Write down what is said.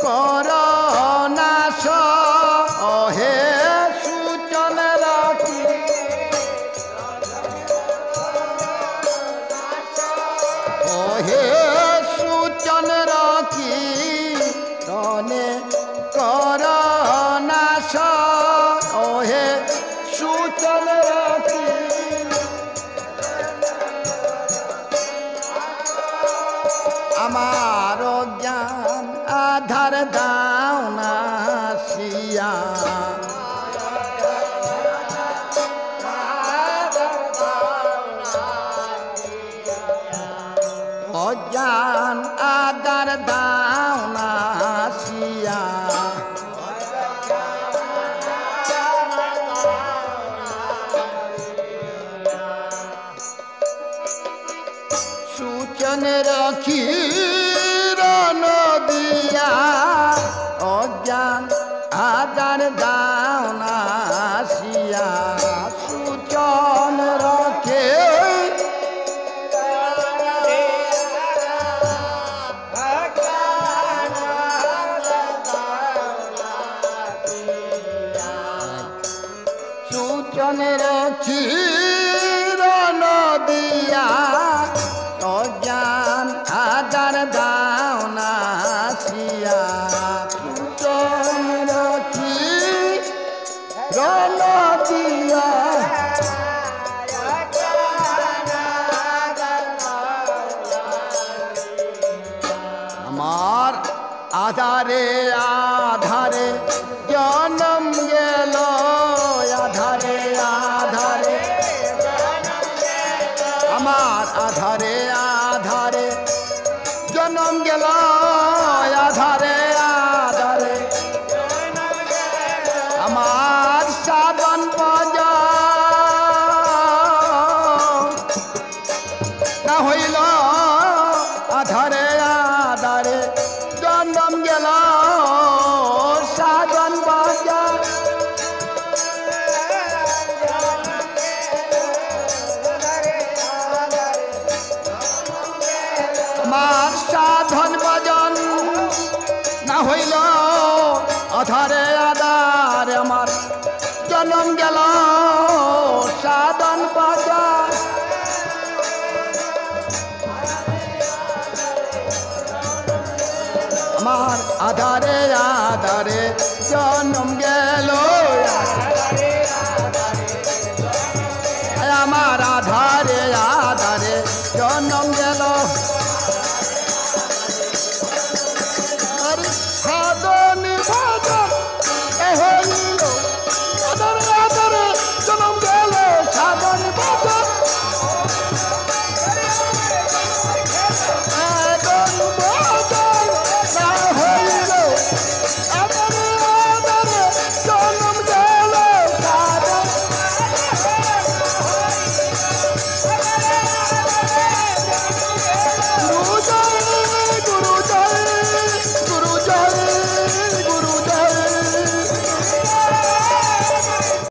করনাশ হে সুচন রাখি হে সুচন রাখি রনে করনাশ হে সুচন রাখি আমার জ্ঞান আধার দাও না শিয়া অজ্ঞান আধার দাও না শিয়া সুচন রাখি নদিয়া অজ্ঞান আদার দাও না শিয়া সুচন রাখে সুচন রাখি নদিয়া অজ্ঞান আদার দাও না শিয়া সুচন রাখি রনদিয়া আমার আধারে আধারে জনম গেল আধারে আধারে আমার আধারে আধারে জনম গেল আধারে আধারে আমার সাধন বাজা না হইল আধারে আধারে জনম গেল সাধন বাজা আমার সাধন ভজন না হইল আধারে আধারে আমার জনম গেল সাধন ভজন আমার আধারে আধারে জনম গেল